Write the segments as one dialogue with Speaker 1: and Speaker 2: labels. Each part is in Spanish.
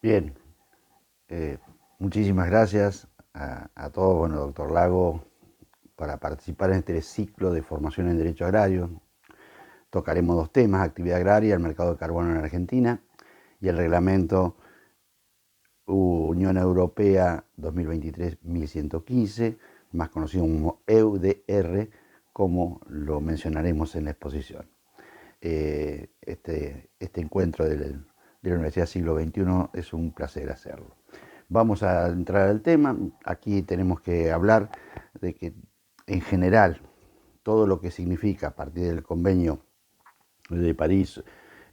Speaker 1: Bien, muchísimas gracias a todos, bueno, doctor Lago, para participar en este ciclo de formación en Derecho Agrario. Tocaremos dos temas: actividad agraria, el mercado de carbono en Argentina y el reglamento Unión Europea 2023-1115, más conocido como EUDR, como lo mencionaremos en la exposición. Este encuentro de la Universidad Siglo XXI es un placer hacerlo. Vamos a entrar al tema. Aquí tenemos que hablar de que en general todo lo que significa a partir del convenio de París,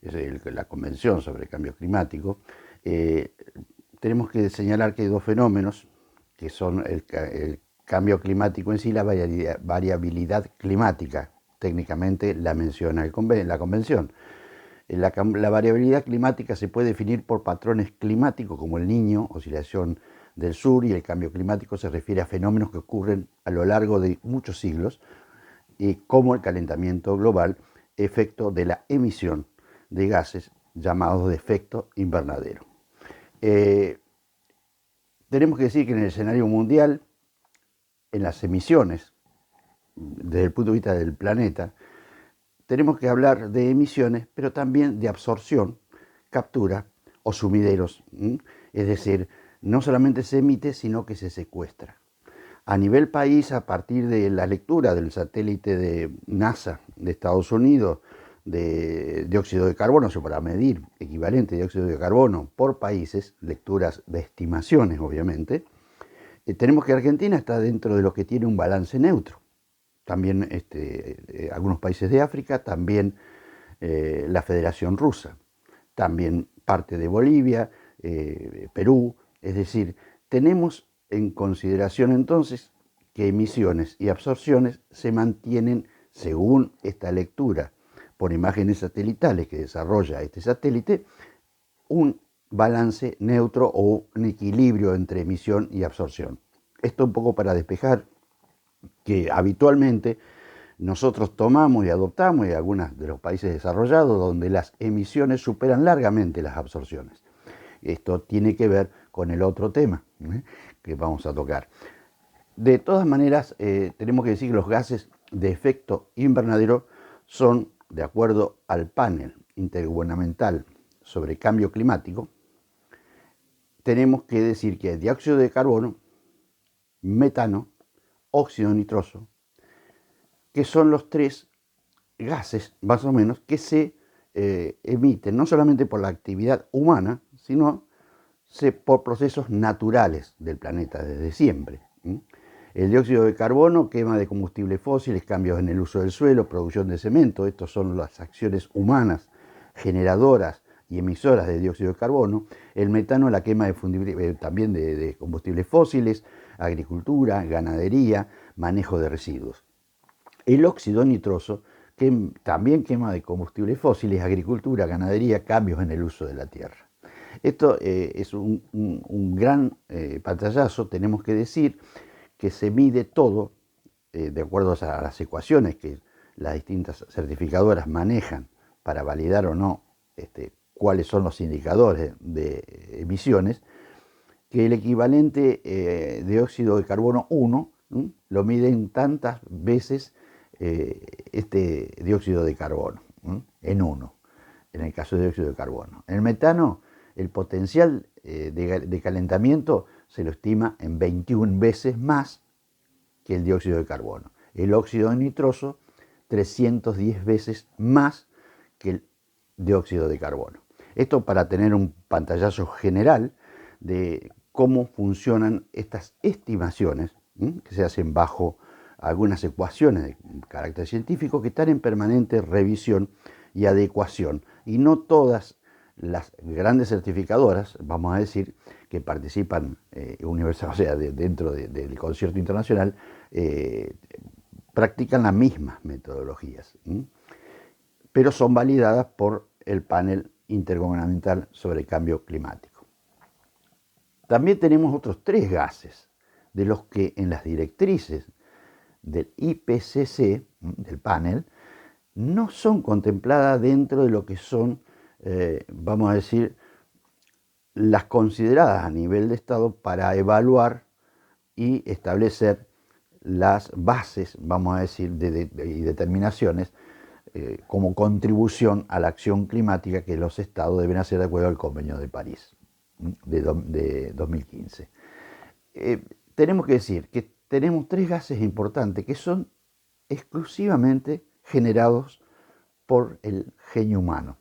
Speaker 1: la Convención sobre el Cambio Climático, eh, tenemos que señalar que hay dos fenómenos que son el cambio climático en sí, la variabilidad climática. Técnicamente la menciona la Convención. La variabilidad climática se puede definir por patrones climáticos como el Niño, oscilación del sur, y el cambio climático se refiere a fenómenos que ocurren a lo largo de muchos siglos, como el calentamiento global, efecto de la emisión de gases llamados de efecto invernadero. Eh, Tenemos que decir que en el escenario mundial, en las emisiones, desde el punto de vista del planeta, tenemos que hablar de emisiones, pero también de absorción, captura o sumideros. Es decir, no solamente se emite, sino que se secuestra. A nivel país, a partir de la lectura del satélite de NASA de Estados Unidos de dióxido de carbono, o sea, para medir equivalente de dióxido de carbono por países, lecturas de estimaciones obviamente, tenemos que Argentina está dentro de lo que tiene un balance neutro. También algunos países de África, también la Federación Rusa, también parte de Bolivia, Perú. Es decir, tenemos en consideración entonces que emisiones y absorciones se mantienen, según esta lectura por imágenes satelitales que desarrolla este satélite, un balance neutro o un equilibrio entre emisión y absorción. Esto un poco para despejar que habitualmente nosotros tomamos y adoptamos, y algunos de los países desarrollados, donde las emisiones superan largamente las absorciones. Esto tiene que ver con el otro tema que vamos a tocar. De todas maneras, tenemos que decir que los gases de efecto invernadero son, de acuerdo al panel intergubernamental sobre cambio climático, tenemos que decir que hay dióxido de carbono, metano, óxido nitroso, que son los tres gases, más o menos, que se emiten no solamente por la actividad humana, sino por procesos naturales del planeta desde siempre. El dióxido de carbono, quema de combustibles fósiles, cambios en el uso del suelo, producción de cemento. Estos son las acciones humanas generadoras y emisoras de dióxido de carbono. El metano, la quema también de combustibles fósiles, agricultura, ganadería, manejo de residuos. El óxido nitroso, que también quema de combustibles fósiles, agricultura, ganadería, cambios en el uso de la tierra. Esto es un gran pantallazo. Tenemos que decir que se mide todo de acuerdo a las ecuaciones que las distintas certificadoras manejan para validar o no cuáles son los indicadores de emisiones, que el equivalente de óxido de carbono 1 lo miden tantas veces este dióxido de carbono en 1, en el caso de dióxido de carbono. En el metano, el potencial de calentamiento se lo estima en 21 veces más que el dióxido de carbono. El óxido nitroso, 310 veces más que el dióxido de carbono. Esto para tener un pantallazo general de cómo funcionan estas estimaciones que se hacen bajo algunas ecuaciones de carácter científico que están en permanente revisión y adecuación. Y no todas las grandes certificadoras, vamos a decir, que participan universal, o sea, dentro del concierto internacional, practican las mismas metodologías, pero son validadas por el panel intergubernamental sobre el cambio climático. También tenemos otros tres gases, de los que en las directrices del IPCC, del panel, no son contempladas dentro de lo que son, vamos a decir, las consideradas a nivel de Estado para evaluar y establecer las bases, vamos a decir, y determinaciones como contribución a la acción climática que los estados deben hacer de acuerdo al Convenio de París de 2015. Tenemos que decir que tenemos tres gases importantes que son exclusivamente generados por el genio humano: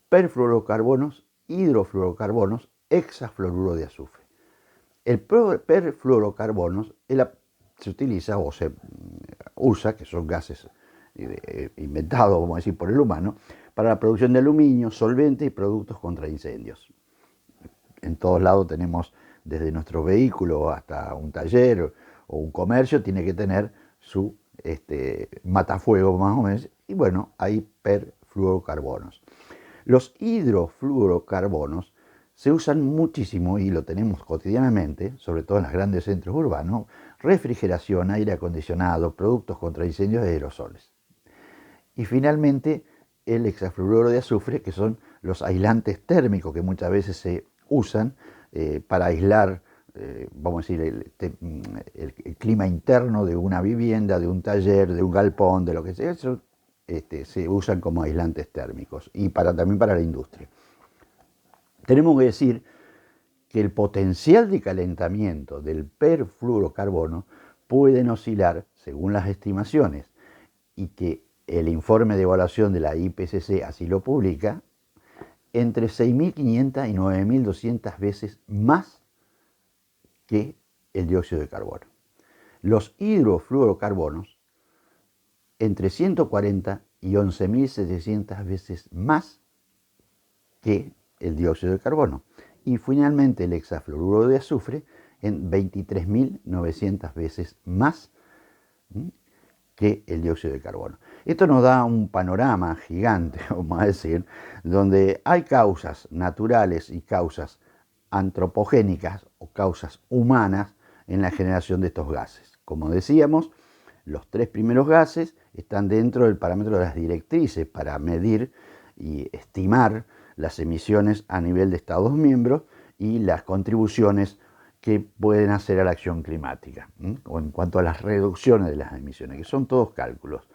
Speaker 1: perfluorocarbonos, hidrofluorocarbonos, hexafluoruro de azufre. El perfluorocarbonos se utiliza o se usa, que son gases inventados, vamos a decir, por el humano, para la producción de aluminio, solventes y productos contra incendios. En todos lados tenemos, desde nuestro vehículo hasta un taller o un comercio, tiene que tener su matafuego más o menos, y bueno, hay perfluorocarbonos. Los hidrofluorocarbonos se usan muchísimo y lo tenemos cotidianamente, sobre todo en los grandes centros urbanos: refrigeración, aire acondicionado, productos contra incendios y aerosoles. Y finalmente el hexafluoruro de azufre, que son los aislantes térmicos que muchas veces se usan para aislar, vamos a decir, el clima interno de una vivienda, de un taller, de un galpón, de lo que sea. Eso, se usan como aislantes térmicos y también para la industria. Tenemos que decir que el potencial de calentamiento del perfluorocarbono pueden oscilar, según las estimaciones, y que el informe de evaluación de la IPCC así lo publica, entre 6.500 y 9.200 veces más que el dióxido de carbono. Los hidrofluorocarbonos, entre 140 y 11.700 veces más que el dióxido de carbono. Y finalmente el hexafluoruro de azufre en 23.900 veces más que el dióxido de carbono. Esto nos da un panorama gigante, vamos a decir, donde hay causas naturales y causas antropogénicas o causas humanas en la generación de estos gases. Como decíamos, los tres primeros gases están dentro del parámetro de las directrices para medir y estimar las emisiones a nivel de Estados miembros y las contribuciones que pueden hacer a la acción climática, o en cuanto a las reducciones de las emisiones, que son todos cálculos.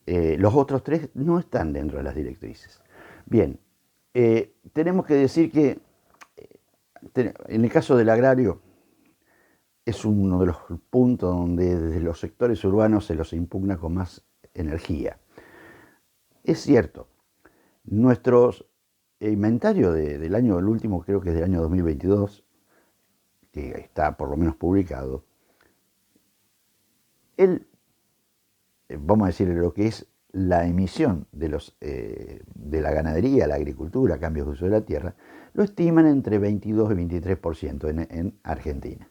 Speaker 1: Los otros tres no están dentro de las directrices. Bien, tenemos que decir que en el caso del agrario es uno de los puntos donde desde los sectores urbanos se los impugna con más energía. Es cierto, nuestros inventario del año, el último creo que es del año 2022, que está por lo menos publicado, vamos a decir, lo que es la emisión de la ganadería, la agricultura, cambios de uso de la tierra, lo estiman entre 22 y 23% en Argentina.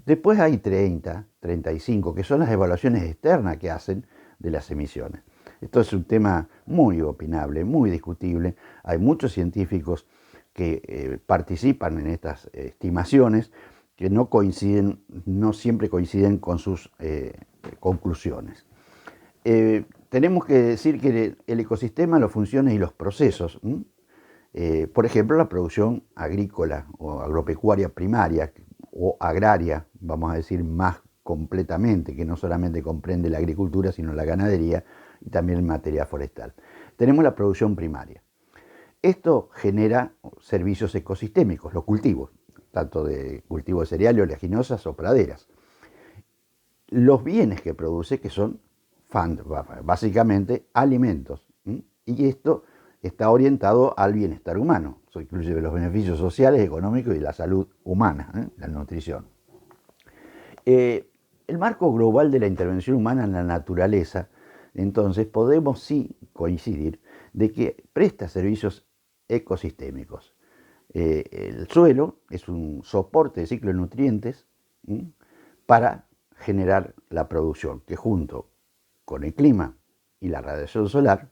Speaker 1: Después hay 30, 35, que son las evaluaciones externas que hacen de las emisiones. Esto es un tema muy opinable, muy discutible. Hay muchos científicos que participan en estas estimaciones que no siempre coinciden con sus conclusiones. Tenemos que decir que el ecosistema, las funciones y los procesos, por ejemplo, la producción agrícola o agropecuaria primaria o agraria, vamos a decir más completamente, que no solamente comprende la agricultura, sino la ganadería y también el material forestal. Tenemos la producción primaria. Esto genera servicios ecosistémicos, los cultivos, tanto de cultivo de cereales, oleaginosas o praderas. Los bienes que produce, que son básicamente alimentos, y esto está orientado al bienestar humano. Eso incluye los beneficios sociales, económicos y la salud humana, la nutrición. El marco global de la intervención humana en la naturaleza, entonces podemos sí coincidir de que presta servicios ecosistémicos. El suelo es un soporte de ciclo de nutrientes para generar la producción, que junto con el clima y la radiación solar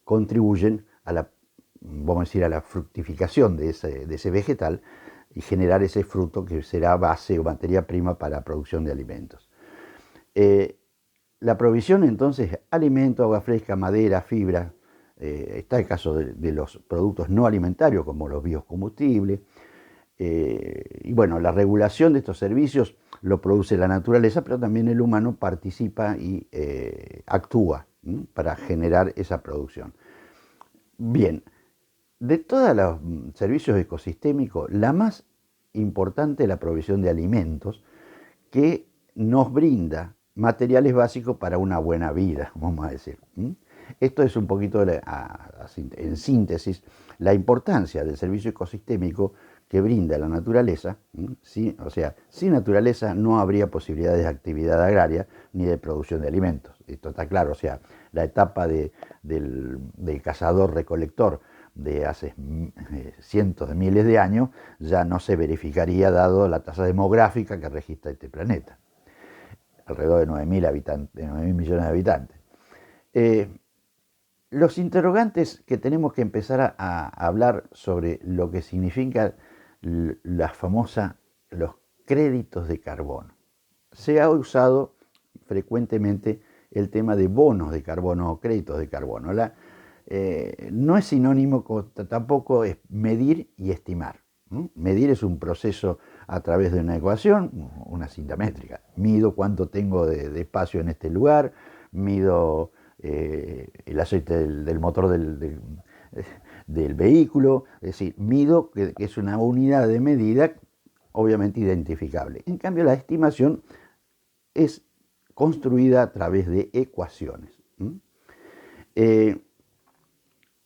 Speaker 1: contribuyen a la, vamos a decir, a la fructificación de ese vegetal y generar ese fruto que será base o materia prima para la producción de alimentos. La provisión entonces, alimento, agua fresca, madera, fibra, Está el caso de los productos no alimentarios, como los biocombustibles. Y bueno, la regulación de estos servicios lo produce la naturaleza, pero también el humano participa y actúa para generar esa producción. Bien, de todos los servicios ecosistémicos, la más importante es la provisión de alimentos que nos brinda materiales básicos para una buena vida, vamos a decir. Esto es un poquito, en síntesis, la importancia del servicio ecosistémico que brinda la naturaleza. O sea, sin naturaleza no habría posibilidades de actividad agraria ni de producción de alimentos. Esto está claro. O sea, la etapa del cazador-recolector de hace cientos de miles de años ya no se verificaría dado la tasa demográfica que registra este planeta, alrededor de 9.000 habitantes, de 9.000 millones de habitantes. Los interrogantes que tenemos que empezar a hablar sobre lo que significa la famosa, los créditos de carbono. Se ha usado frecuentemente el tema de bonos de carbono o créditos de carbono. No es sinónimo, tampoco es medir y estimar. Medir es un proceso a través de una ecuación, una cinta métrica. Mido cuánto tengo de espacio en este lugar, mido el aceite del motor del vehículo, es decir, mido, que es una unidad de medida obviamente identificable. En cambio, la estimación es construida a través de ecuaciones.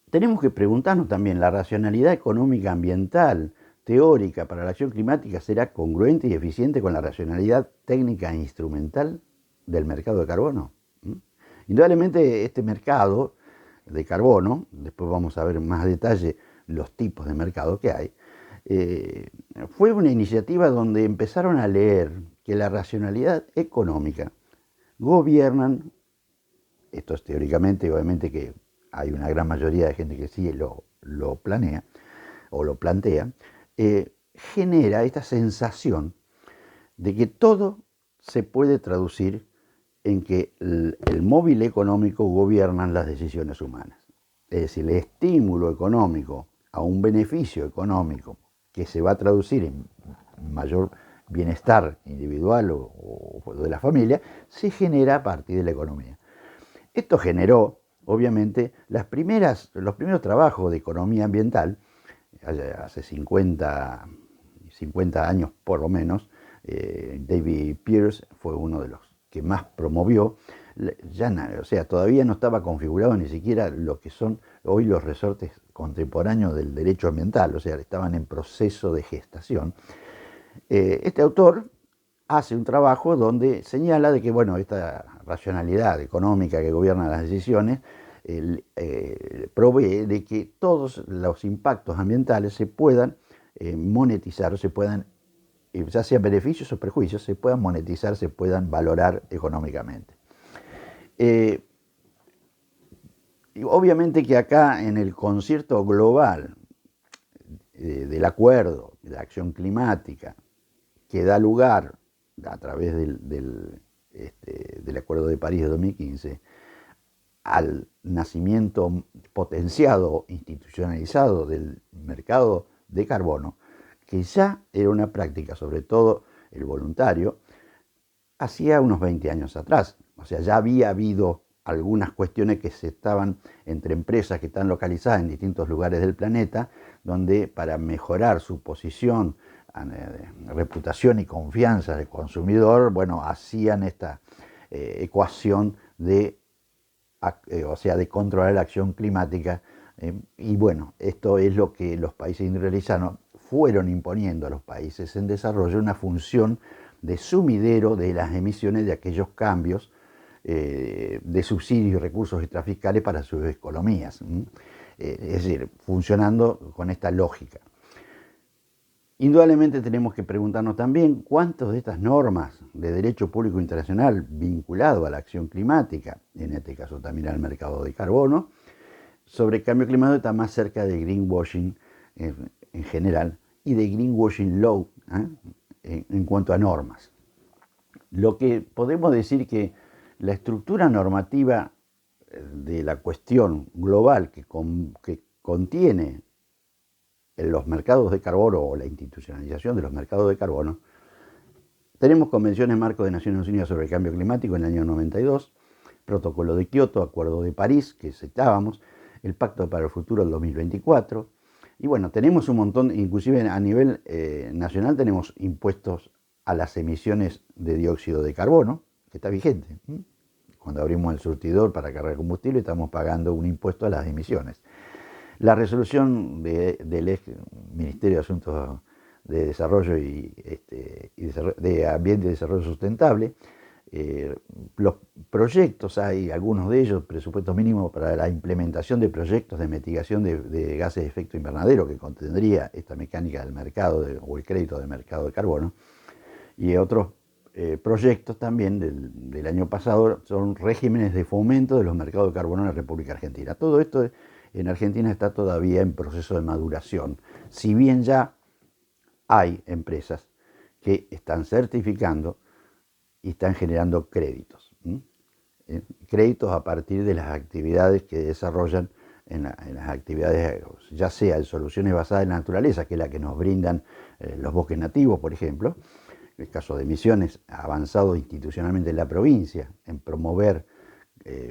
Speaker 1: Tenemos que preguntarnos también, ¿la racionalidad económica ambiental teórica para la acción climática será congruente y eficiente con la racionalidad técnica e instrumental del mercado de carbono? Indudablemente este mercado de carbono, después vamos a ver en más detalle los tipos de mercado que hay, fue una iniciativa donde empezaron a leer que la racionalidad económica gobiernan, esto es teóricamente, obviamente que hay una gran mayoría de gente que sí lo planea o lo plantea, genera esta sensación de que todo se puede traducir en que el móvil económico gobiernan las decisiones humanas. Es decir, el estímulo económico a un beneficio económico que se va a traducir en mayor bienestar individual o de la familia, se genera a partir de la economía. Esto generó, obviamente, los primeros trabajos de economía ambiental, hace 50 años por lo menos. David Pearce fue uno de los que más promovió. O sea, todavía no estaba configurado ni siquiera lo que son hoy los resortes contemporáneos del derecho ambiental, o sea, estaban en proceso de gestación. Este autor hace un trabajo donde señala de que, bueno, esta racionalidad económica que gobierna las decisiones provee de que todos los impactos ambientales se puedan monetizar, o se puedan, ya sean beneficios o perjuicios, se puedan monetizar, se puedan valorar económicamente. Y obviamente que acá en el concierto global del acuerdo de la acción climática que da lugar a través del Acuerdo de París de 2015 al nacimiento potenciado, institucionalizado del mercado de carbono, que ya era una práctica, sobre todo el voluntario, hacía unos 20 años atrás. O sea, ya había habido algunas cuestiones que se estaban entre empresas que están localizadas en distintos lugares del planeta, donde para mejorar su posición, reputación y confianza del consumidor, bueno, hacían esta ecuación de controlar la acción climática. Y bueno, esto es lo que los países industrializados fueron imponiendo a los países en desarrollo, una función de sumidero de las emisiones de aquellos cambios de subsidios y recursos extrafiscales para sus economías. Es decir, funcionando con esta lógica. Indudablemente tenemos que preguntarnos también cuántas de estas normas de derecho público internacional vinculado a la acción climática, en este caso también al mercado de carbono, sobre cambio climático está más cerca de greenwashing en general y de greenwashing law en cuanto a normas. Lo que podemos decir que la estructura normativa de la cuestión global que contiene en los mercados de carbono o la institucionalización de los mercados de carbono, tenemos convenciones marco de Naciones Unidas sobre el cambio climático en el año 92, protocolo de Kioto, acuerdo de París, que citábamos, el pacto para el futuro del 2024, y bueno, tenemos un montón, inclusive a nivel nacional tenemos impuestos a las emisiones de dióxido de carbono, que está vigente. Cuando abrimos el surtidor para cargar combustible estamos pagando un impuesto a las emisiones. La resolución del ex Ministerio de Asuntos de Desarrollo de Ambiente y Desarrollo Sustentable, los proyectos, hay algunos de ellos, presupuesto mínimo para la implementación de proyectos de mitigación de gases de efecto invernadero que contendría esta mecánica del mercado o el crédito del mercado de carbono, y otros proyectos también del año pasado son regímenes de fomento de los mercados de carbono en la República Argentina. Todo esto en Argentina está todavía en proceso de maduración, si bien ya hay empresas que están certificando y están generando créditos. Créditos a partir de las actividades que desarrollan en las actividades, ya sea en soluciones basadas en la naturaleza, que es la que nos brindan los bosques nativos, por ejemplo, el caso de Misiones, avanzado institucionalmente en la provincia, en promover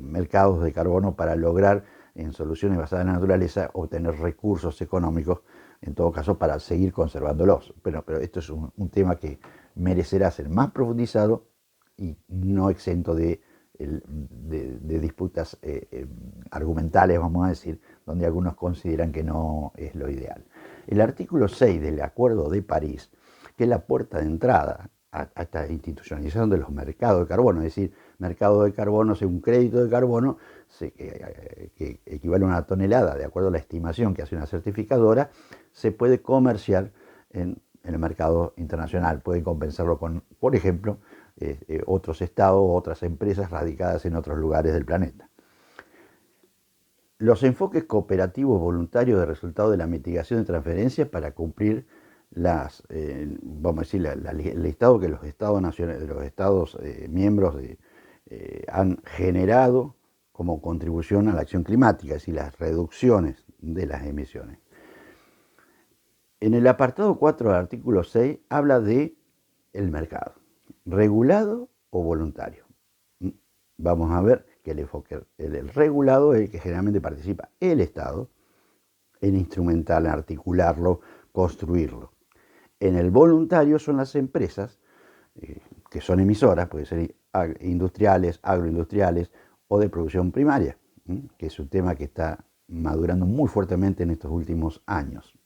Speaker 1: mercados de carbono para lograr en soluciones basadas en la naturaleza obtener recursos económicos, en todo caso para seguir conservándolos. Pero esto es un tema que merecerá ser más profundizado y no exento de disputas argumentales, vamos a decir, donde algunos consideran que no es lo ideal. El artículo 6 del Acuerdo de París, que es la puerta de entrada a esta institucionalización de los mercados de carbono, es decir, mercado de carbono, un crédito de carbono que equivale a una tonelada, de acuerdo a la estimación que hace una certificadora, se puede comerciar en el mercado internacional, puede compensarlo con, por ejemplo, otros estados o otras empresas radicadas en otros lugares del planeta. Los enfoques cooperativos voluntarios de resultado de la mitigación de transferencias para cumplir vamos a decir, el listado que los estados nacionales, los estados miembros han generado como contribución a la acción climática, es decir, las reducciones de las emisiones. En el apartado 4 del artículo 6 habla de el mercado, regulado o voluntario. Vamos a ver que el enfoque el regulado es el que generalmente participa el Estado en instrumental, en articularlo, construirlo. En el voluntario son las empresas que son emisoras, puede ser industriales, agroindustriales o de producción primaria, que es un tema que está madurando muy fuertemente en estos últimos años,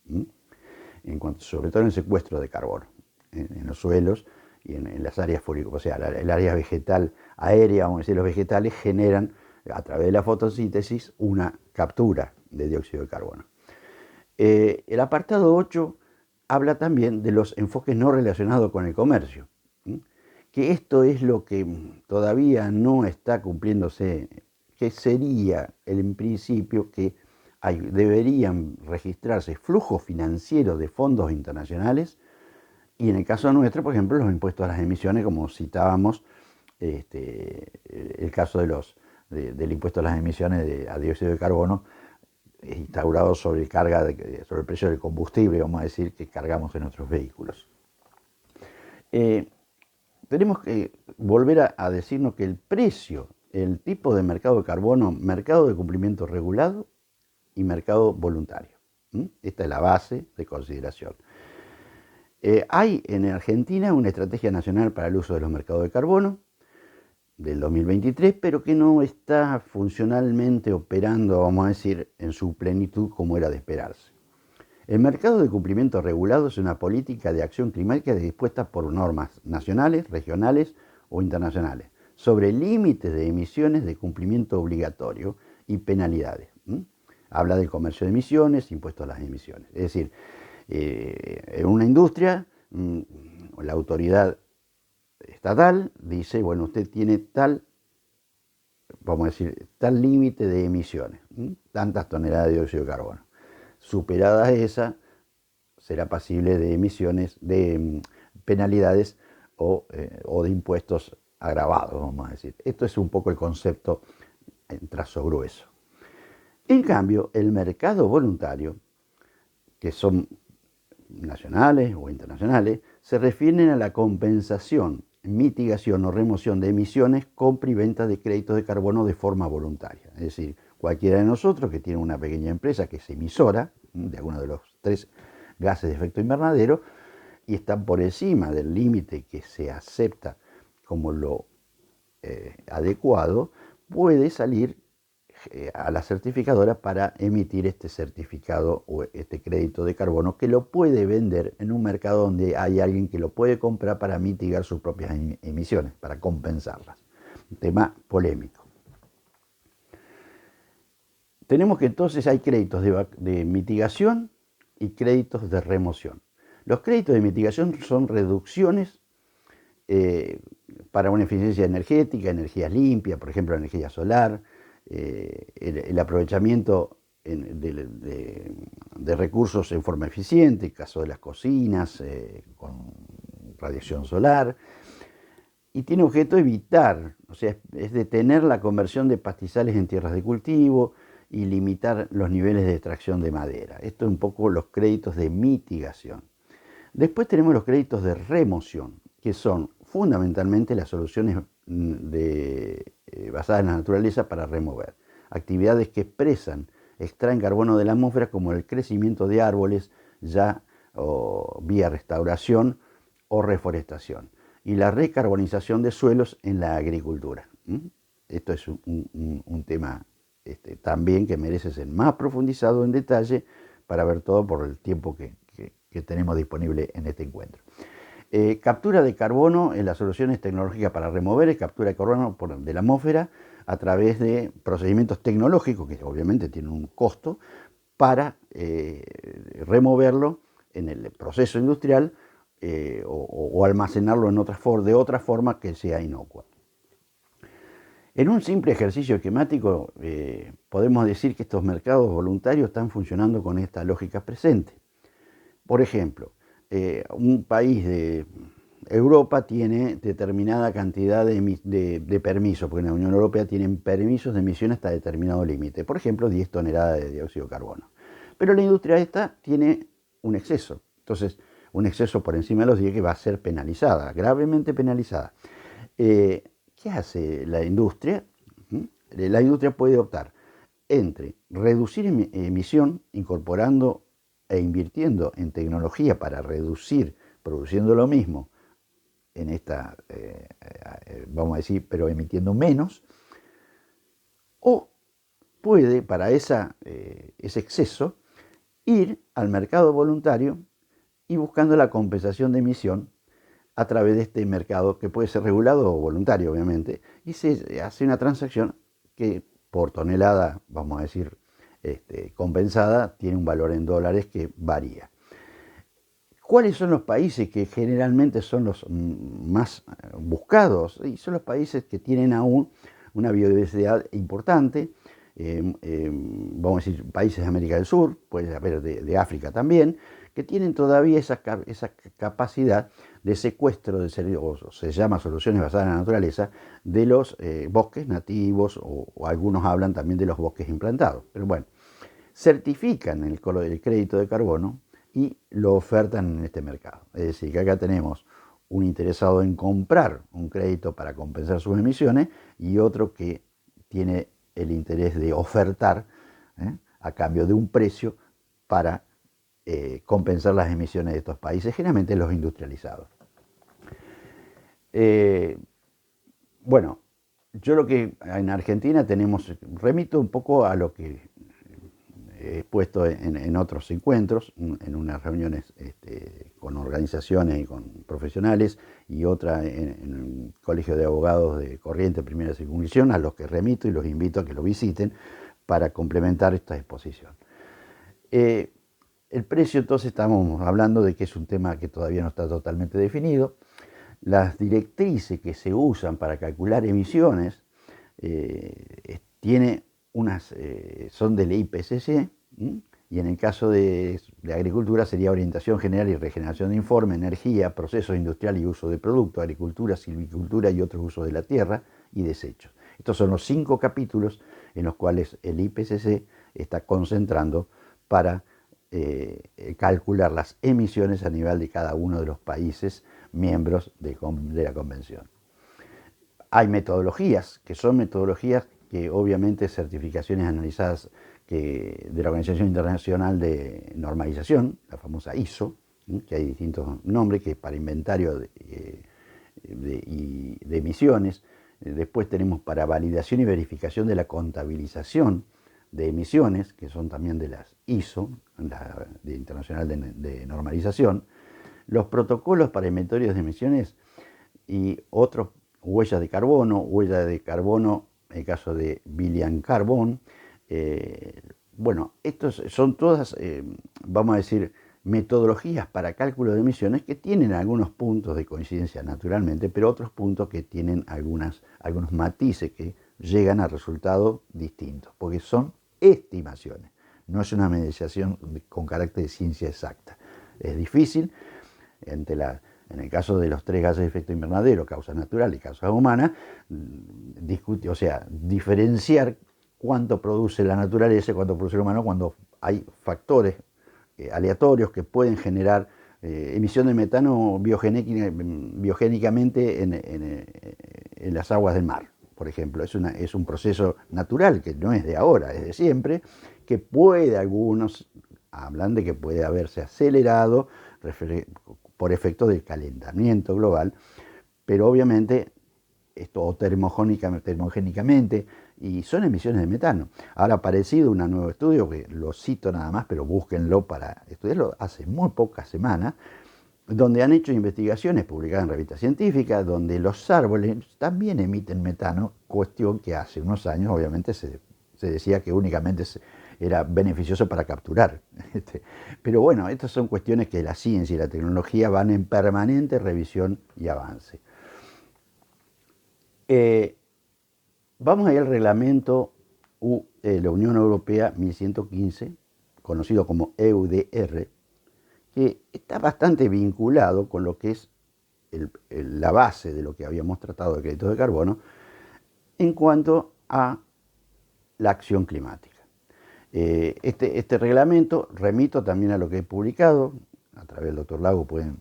Speaker 1: sobre todo en el secuestro de carbono, en los suelos y en las áreas fólicas, o sea, el área vegetal aérea, vamos a decir, los vegetales generan a través de la fotosíntesis una captura de dióxido de carbono. El apartado 8 habla también de los enfoques no relacionados con el comercio, que esto es lo que todavía no está cumpliéndose, que sería en principio que deberían registrarse flujos financieros de fondos internacionales y en el caso nuestro, por ejemplo, los impuestos a las emisiones, como citábamos, el caso del impuesto a las emisiones a dióxido de carbono, instaurado sobre el precio del combustible, vamos a decir, que cargamos en nuestros vehículos. Tenemos que volver a decirnos que el precio, el tipo de mercado de carbono, mercado de cumplimiento regulado y mercado voluntario. Esta es la base de consideración. Hay en Argentina una estrategia nacional para el uso de los mercados de carbono del 2023, pero que no está funcionalmente operando, vamos a decir, en su plenitud como era de esperarse. El mercado de cumplimiento regulado es una política de acción climática dispuesta por normas nacionales, regionales o internacionales sobre límites de emisiones de cumplimiento obligatorio y penalidades. Habla del comercio de emisiones, impuestos a las emisiones. Es decir, en una industria, la autoridad estatal dice, bueno, usted tiene vamos a decir, tal límite de emisiones, tantas toneladas de dióxido de carbono. Superada esa, será pasible de emisiones, de penalidades o de impuestos agravados, vamos a decir. Esto es un poco el concepto en trazo grueso. En cambio, el mercado voluntario, que son nacionales o internacionales, se refieren a la compensación, mitigación o remoción de emisiones, compra y venta de créditos de carbono de forma voluntaria. Es decir, cualquiera de nosotros que tiene una pequeña empresa que es emisora de alguno de los 3 gases de efecto invernadero y están por encima del límite que se acepta como lo adecuado, puede salir a la certificadora para emitir este certificado o este crédito de carbono, que lo puede vender en un mercado donde hay alguien que lo puede comprar para mitigar sus propias emisiones, para compensarlas. Un tema polémico. Tenemos que entonces hay créditos de mitigación y créditos de remoción. Los créditos de mitigación son reducciones para una eficiencia energética, energía limpia, por ejemplo, energía solar, el aprovechamiento de recursos en forma eficiente, caso de las cocinas, con radiación solar, y tiene objeto evitar, o sea, es detener la conversión de pastizales en tierras de cultivo y limitar los niveles de extracción de madera. Esto es un poco los créditos de mitigación. Después tenemos los créditos de remoción, que son fundamentalmente las soluciones basadas en la naturaleza para remover. Actividades que extraen carbono de la atmósfera, como el crecimiento de árboles, ya o vía restauración o reforestación. Y la recarbonización de suelos en la agricultura. Esto es un tema también que merece ser más profundizado en detalle para ver todo por el tiempo que tenemos disponible en este encuentro. Captura de carbono en las soluciones tecnológicas para remover, captura de carbono de la atmósfera a través de procedimientos tecnológicos, que obviamente tienen un costo, para removerlo en el proceso industrial o almacenarlo de otra forma que sea inocua. En un simple ejercicio esquemático podemos decir que estos mercados voluntarios están funcionando con esta lógica presente. Por ejemplo, un país de Europa tiene determinada cantidad de permisos, porque en la Unión Europea tienen permisos de emisión hasta determinado límite, por ejemplo 10 toneladas de dióxido de carbono. Pero la industria esta tiene un exceso, entonces un exceso por encima de los 10 que va a ser penalizada, gravemente penalizada. ¿Qué hace la industria? La industria puede optar entre reducir emisión incorporando e invirtiendo en tecnología para reducir, produciendo lo mismo en esta, vamos a decir, pero emitiendo menos, o puede, para ese exceso, ir al mercado voluntario y buscando la compensación de emisión a través de este mercado, que puede ser regulado o voluntario, obviamente, y se hace una transacción que por tonelada, vamos a decir, compensada, tiene un valor en dólares que varía. ¿Cuáles son los países que generalmente son los más buscados? Y son los países que tienen aún una biodiversidad importante, vamos a decir, países de América del Sur, puede haber de África también, que tienen todavía esa capacidad de secuestro, o se llama soluciones basadas en la naturaleza, de los bosques nativos, o algunos hablan también de los bosques implantados. Pero bueno, certifican el crédito de carbono y lo ofertan en este mercado. Es decir, que acá tenemos un interesado en comprar un crédito para compensar sus emisiones y otro que tiene el interés de ofertar a cambio de un precio para compensar las emisiones de estos países, generalmente los industrializados. Bueno, yo lo que en Argentina remito un poco a lo que he puesto en otros encuentros, en unas reuniones con organizaciones y con profesionales, y otra en un colegio de abogados de Corrientes, Primera y Circunscripción, a los que remito y los invito a que lo visiten para complementar esta exposición. El precio, entonces, estamos hablando de que es un tema que todavía no está totalmente definido. Las directrices que se usan para calcular emisiones son del IPCC, y en el caso de agricultura sería orientación general y regeneración de informe, energía, procesos industriales y uso de productos, agricultura, silvicultura y otros usos de la tierra y desechos. Estos son los 5 capítulos en los cuales el IPCC está concentrando para calcular las emisiones a nivel de cada uno de los países miembros de la Convención. Hay metodologías, que son metodologías que obviamente certificaciones analizadas de la Organización Internacional de Normalización, la famosa ISO, que hay distintos nombres, que es para inventario de emisiones. Después tenemos para validación y verificación de la contabilización de emisiones, que son también de las ISO, de Internacional de Normalización. Los protocolos para inventarios de emisiones y otros, huellas de carbono en el caso de Billion Carbon. Bueno, estos son todas, vamos a decir, metodologías para cálculo de emisiones que tienen algunos puntos de coincidencia naturalmente, pero otros puntos que tienen algunos matices que llegan a resultados distintos, porque son estimaciones, no es una medición con carácter de ciencia exacta. Es difícil, en el caso de los 3 gases de efecto invernadero, causas naturales y causas humanas, diferenciar cuánto produce la naturaleza y cuánto produce el humano cuando hay factores aleatorios que pueden generar emisión de metano biogénicamente en las aguas del mar, por ejemplo. Es un proceso natural que no es de ahora, es de siempre, que algunos hablan de que puede haberse acelerado por efecto del calentamiento global, pero obviamente esto termogénicamente, y son emisiones de metano. Ahora ha aparecido un nuevo estudio, que lo cito nada más, pero búsquenlo para estudiarlo, hace muy pocas semanas, donde han hecho investigaciones publicadas en revistas científicas, donde los árboles también emiten metano, cuestión que hace unos años obviamente se decía que únicamente era beneficioso para capturar. Pero bueno, estas son cuestiones que la ciencia y la tecnología van en permanente revisión y avance. Vamos a ir al reglamento de la Unión Europea 1115, conocido como EUDR, que está bastante vinculado con lo que es la base de lo que habíamos tratado de créditos de carbono en cuanto a la acción climática. Este reglamento, remito también a lo que he publicado, a través del doctor Lago pueden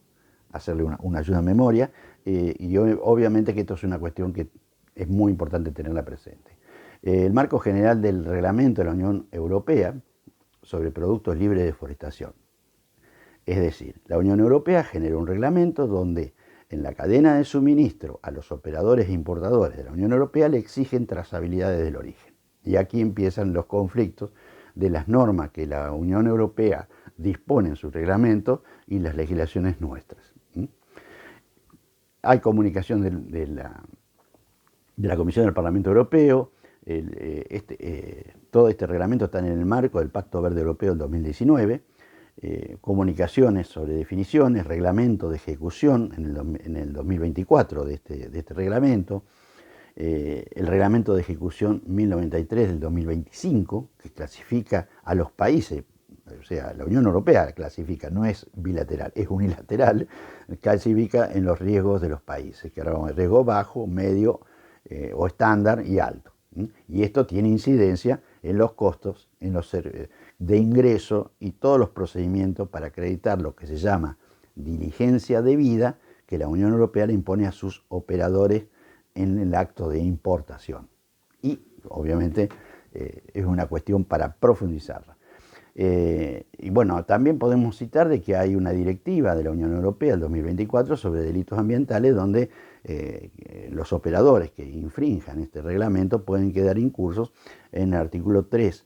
Speaker 1: hacerle una ayuda a memoria, y obviamente que esto es una cuestión que es muy importante tenerla presente. El marco general del reglamento de la Unión Europea sobre productos libres de deforestación. Es decir, la Unión Europea generó un reglamento donde en la cadena de suministro a los operadores e importadores de la Unión Europea le exigen trazabilidad desde el origen. Y aquí empiezan los conflictos de las normas que la Unión Europea dispone en su reglamento y las legislaciones nuestras. Hay comunicación de la Comisión del Parlamento Europeo. Todo este reglamento está en el marco del Pacto Verde Europeo del 2019. Comunicaciones sobre definiciones, reglamento de ejecución en el 2024 de este reglamento, el reglamento de ejecución 1093 del 2025, que clasifica a los países, o sea, la Unión Europea clasifica, no es bilateral, es unilateral, clasifica en los riesgos de los países, que ahora vamos a riesgo bajo, medio o estándar y alto. Y esto tiene incidencia en los costos de ingreso y todos los procedimientos para acreditar lo que se llama diligencia debida que la Unión Europea le impone a sus operadores en el acto de importación. Y obviamente es una cuestión para profundizarla. Y bueno, también podemos citar de que hay una directiva de la Unión Europea del 2024 sobre delitos ambientales donde los operadores que infrinjan este reglamento pueden quedar incursos en el artículo 3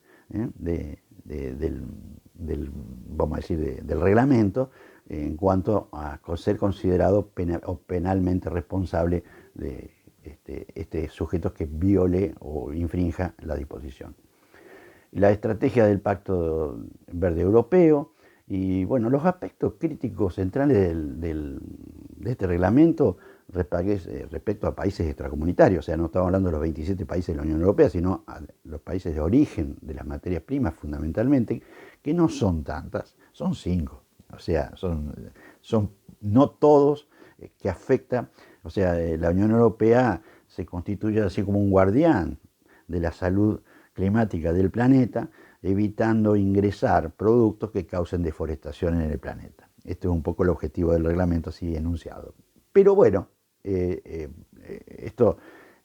Speaker 1: vamos a decir, del reglamento en cuanto a ser considerado penalmente responsable de este sujeto que viole o infrinja la disposición. La estrategia del Pacto Verde Europeo y bueno, los aspectos críticos centrales de este reglamento respecto a países extracomunitarios, o sea, no estamos hablando de los 27 países de la Unión Europea, sino a los países de origen de las materias primas fundamentalmente, que no son tantas, son 5, o sea, son no todos que afecta, o sea, la Unión Europea se constituya así como un guardián de la salud climática del planeta, evitando ingresar productos que causen deforestación en el planeta. Este es un poco el objetivo del reglamento así enunciado. Pero bueno, esto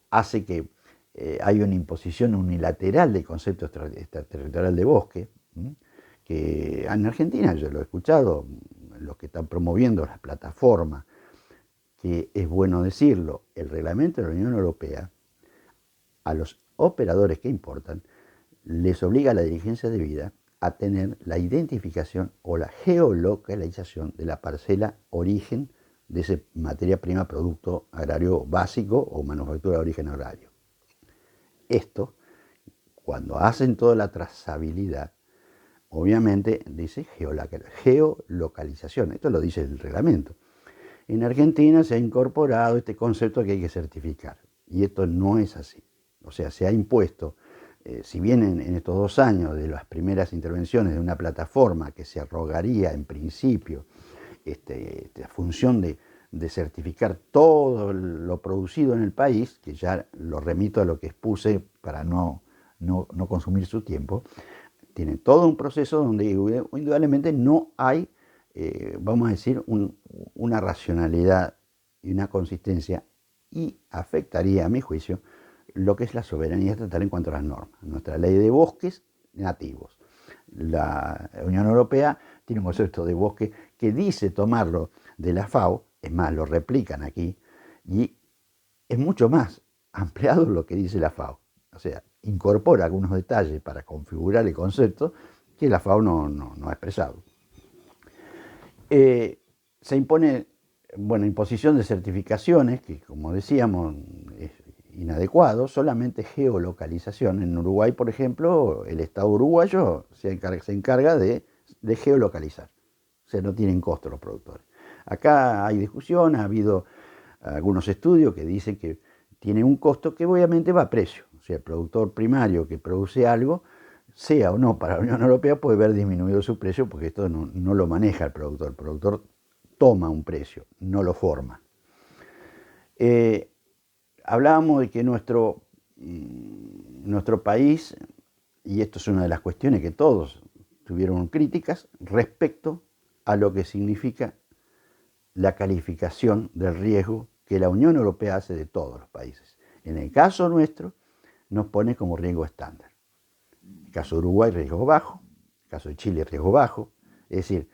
Speaker 1: hace que haya una imposición unilateral del concepto extraterritorial de bosque, que en Argentina, yo lo he escuchado, los que están promoviendo las plataformas, que es bueno decirlo, el reglamento de la Unión Europea, a los operadores que importan, les obliga a la diligencia debida a tener la identificación o la geolocalización de la parcela origen de esa materia prima, producto agrario básico o manufactura de origen agrario. Esto, cuando hacen toda la trazabilidad, obviamente dice geolocalización. Esto lo dice el reglamento. En Argentina se ha incorporado este concepto que hay que certificar. Y esto no es así. O sea, se ha impuesto, si bien en estos 2 años de las primeras intervenciones de una plataforma que se arrogaría en principio la función de certificar todo lo producido en el país, que ya lo remito a lo que expuse para no consumir su tiempo, tiene todo un proceso donde indudablemente no hay, vamos a decir, una racionalidad y una consistencia, y afectaría, a mi juicio, lo que es la soberanía estatal en cuanto a las normas. Nuestra ley de bosques nativos. La Unión Europea tiene un concepto de bosque que dice tomarlo de la FAO, es más, lo replican aquí, y es mucho más ampliado lo que dice la FAO. O sea, incorpora algunos detalles para configurar el concepto que la FAO no ha expresado. Se impone, bueno, imposición de certificaciones, que como decíamos es inadecuado, solamente geolocalización. En Uruguay, por ejemplo, el Estado uruguayo se encarga de geolocalizar. O sea, no tienen costo los productores. Acá hay discusión, ha habido algunos estudios que dicen que tiene un costo que obviamente va a precio. O sea, el productor primario que produce algo, sea o no para la Unión Europea, puede ver disminuido su precio porque esto no lo maneja el productor. El productor toma un precio, no lo forma. Hablábamos de que nuestro país, y esto es una de las cuestiones que todos tuvieron críticas, respecto a lo que significa la calificación del riesgo que la Unión Europea hace de todos los países. En el caso nuestro, nos pone como riesgo estándar. En el caso de Uruguay, riesgo bajo. En el caso de Chile, riesgo bajo. Es decir,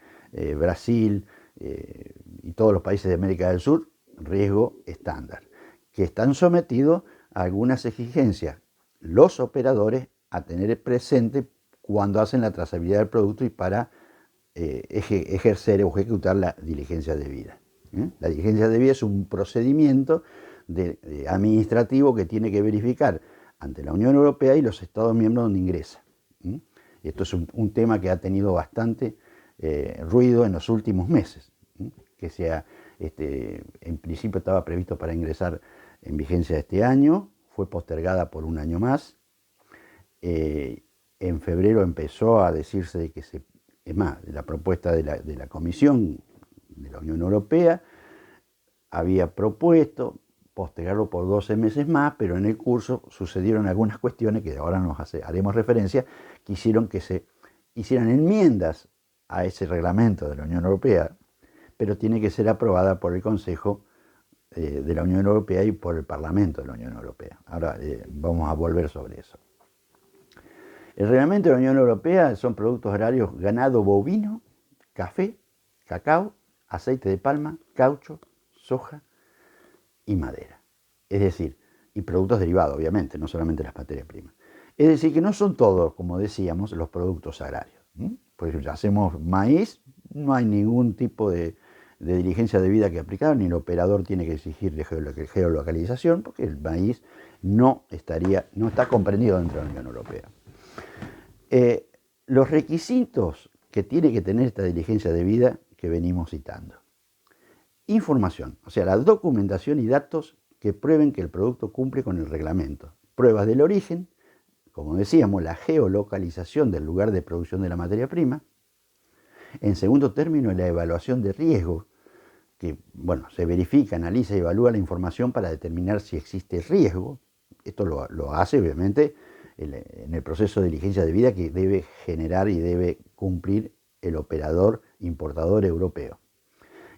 Speaker 1: Brasil y todos los países de América del Sur, riesgo estándar, que están sometidos a algunas exigencias los operadores a tener presente cuando hacen la trazabilidad del producto y para ejercer o ejecutar la diligencia debida. La diligencia debida es un procedimiento administrativo que tiene que verificar ante la Unión Europea y los Estados miembros donde ingresa. Esto es un tema que ha tenido bastante ruido en los últimos meses, que en principio estaba previsto para ingresar en vigencia este año, fue postergada por 1 año más. En febrero empezó a decirse de que es más, la propuesta de la Comisión de la Unión Europea había propuesto postergarlo por 12 meses más, pero en el curso sucedieron algunas cuestiones que ahora haremos referencia, que hicieron que se hicieran enmiendas a ese reglamento de la Unión Europea, pero tiene que ser aprobada por el Consejo de la Unión Europea y por el Parlamento de la Unión Europea. Ahora vamos a volver sobre eso. El reglamento de la Unión Europea son productos agrarios: ganado bovino, café, cacao, aceite de palma, caucho, soja y madera. Es decir, y productos derivados, obviamente, no solamente las materias primas. Es decir, que no son todos, como decíamos, los productos agrarios. Por ejemplo, hacemos maíz, no hay ningún tipo de diligencia debida que aplicar, ni el operador tiene que exigir geolocalización, porque el maíz no está comprendido dentro de la Unión Europea. Los requisitos que tiene que tener esta diligencia debida que venimos citando: información, o sea, la documentación y datos que prueben que el producto cumple con el reglamento, pruebas del origen, como decíamos, la geolocalización del lugar de producción de la materia prima. En segundo término, la evaluación de riesgo, que, bueno, se verifica, analiza y evalúa la información para determinar si existe riesgo. Esto lo hace, obviamente, en el proceso de diligencia de vida que debe generar y debe cumplir el operador importador europeo.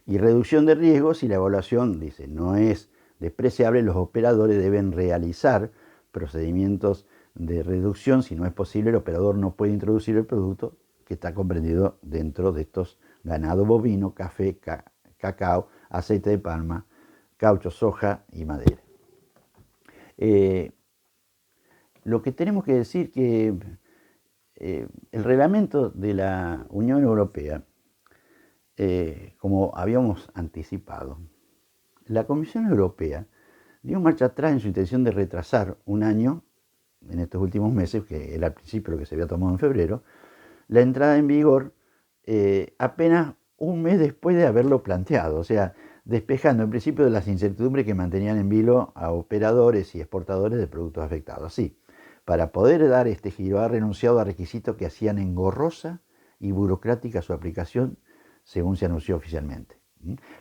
Speaker 1: Y reducción de riesgos, si la evaluación, dice, no es despreciable, los operadores deben realizar procedimientos de reducción. Si no es posible, el operador no puede introducir el producto que está comprendido dentro de estos: ganado bovino, café, cacao, aceite de palma, caucho, soja y madera. Lo que tenemos que decir que el reglamento de la Unión Europea, como habíamos anticipado, la Comisión Europea dio marcha atrás en su intención de retrasar un año, en estos últimos meses, que era al principio lo que se había tomado en febrero, la entrada en vigor apenas un mes después de haberlo planteado, o sea, despejando en principio de las incertidumbres que mantenían en vilo a operadores y exportadores de productos afectados. Así, para poder dar este giro, ha renunciado a requisitos que hacían engorrosa y burocrática su aplicación, según se anunció oficialmente.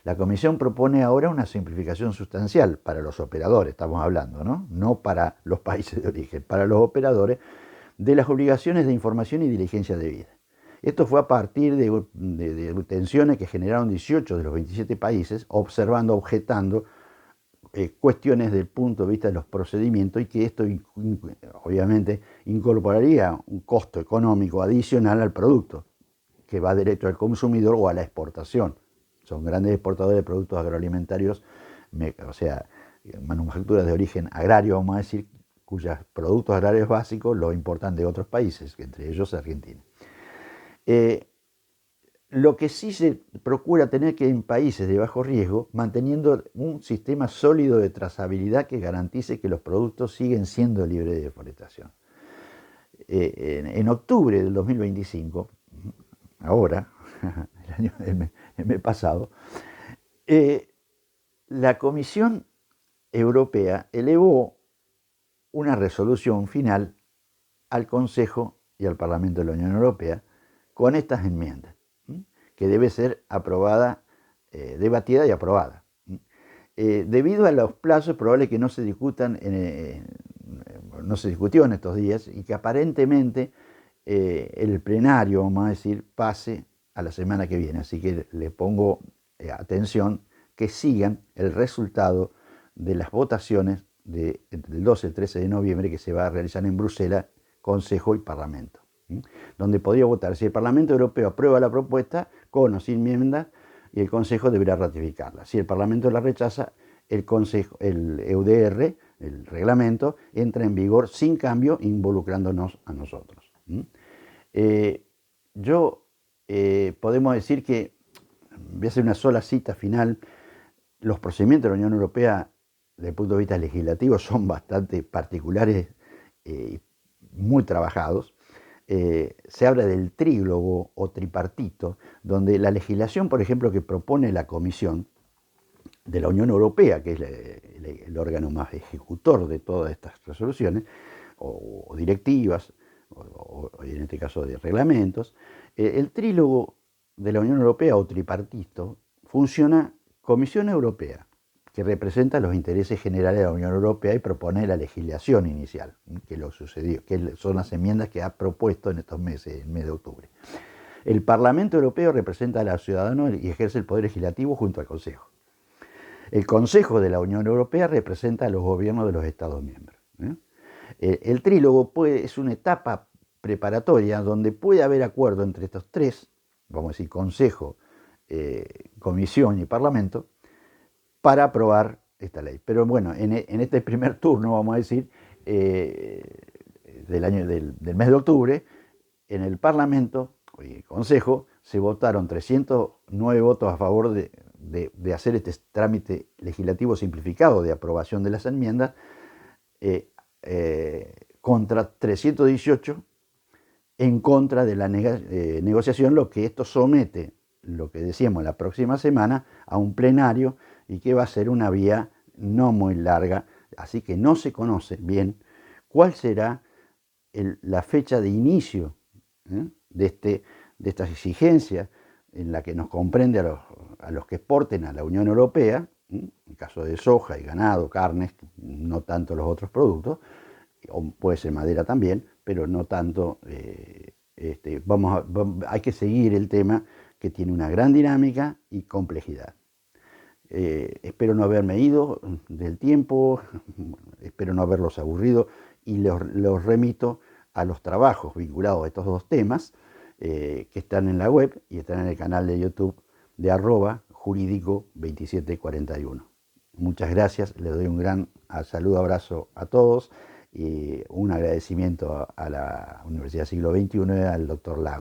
Speaker 1: La Comisión propone ahora una simplificación sustancial para los operadores, estamos hablando, no para los países de origen, para los operadores, de las obligaciones de información y diligencia debida. Esto fue a partir de tensiones que generaron 18 de los 27 países, observando, objetando cuestiones desde el punto de vista de los procedimientos, y que esto obviamente incorporaría un costo económico adicional al producto, que va directo al consumidor o a la exportación. Son grandes exportadores de productos agroalimentarios, o sea, manufacturas de origen agrario, vamos a decir, cuyos productos agrarios básicos los importan de otros países, entre ellos Argentina. Lo que sí se procura tener que en países de bajo riesgo, manteniendo un sistema sólido de trazabilidad que garantice que los productos siguen siendo libres de deforestación. En octubre del 2025, ahora, el mes pasado, la Comisión Europea elevó una resolución final al Consejo y al Parlamento de la Unión Europea con estas enmiendas, que debe ser aprobada, debatida y aprobada. Debido a los plazos, es probable que no se discutan, no se discutió en estos días, y que aparentemente el plenario, vamos a decir, pase a la semana que viene. Así que le pongo atención que sigan el resultado de las votaciones del 12 al 13 de noviembre, que se va a realizar en Bruselas, Consejo y Parlamento, donde podría votar si el Parlamento Europeo aprueba la propuesta con o sin enmiendas, y el Consejo deberá ratificarla. Si el Parlamento la rechaza, el EUDR, el reglamento, entra en vigor sin cambio, involucrándonos a nosotros. Podemos decir que, voy a hacer una sola cita final, los procedimientos de la Unión Europea, desde el punto de vista legislativo, son bastante particulares y muy trabajados. Se habla del trílogo o tripartito, donde la legislación, por ejemplo, que propone la Comisión de la Unión Europea, que es el órgano más ejecutor de todas estas resoluciones, o directivas, o en este caso de reglamentos, el trílogo de la Unión Europea o tripartito funciona: Comisión Europea, que representa los intereses generales de la Unión Europea y propone la legislación inicial, que lo sucedió, que son las enmiendas que ha propuesto en estos meses, el mes de octubre. El Parlamento Europeo representa a los ciudadanos y ejerce el poder legislativo junto al Consejo. El Consejo de la Unión Europea representa a los gobiernos de los Estados miembros. El trílogo es una etapa preparatoria donde puede haber acuerdo entre estos tres, vamos a decir, Consejo, Comisión y Parlamento, para aprobar esta ley. Pero bueno, en este primer turno, vamos a decir, del mes de octubre, en el Parlamento y el Consejo se votaron 309 votos a favor de hacer este trámite legislativo simplificado de aprobación de las enmiendas, contra 318 en contra de la negociación, lo que esto somete, lo que decíamos, la próxima semana a un plenario, y que va a ser una vía no muy larga, así que no se conoce bien cuál será la fecha de inicio de estas exigencias en la que nos comprende a los que exporten a la Unión Europea, en el caso de soja y ganado, carnes, no tanto los otros productos, o puede ser madera también, pero no tanto. Hay que seguir el tema, que tiene una gran dinámica y complejidad. Espero no haberme ido del tiempo, espero no haberlos aburrido, y los remito a los trabajos vinculados a estos dos temas, que están en la web y están en el canal de YouTube de @jurídico2741. Muchas gracias, les doy un gran saludo, abrazo a todos y un agradecimiento a la Universidad Siglo XXI y al doctor Lago.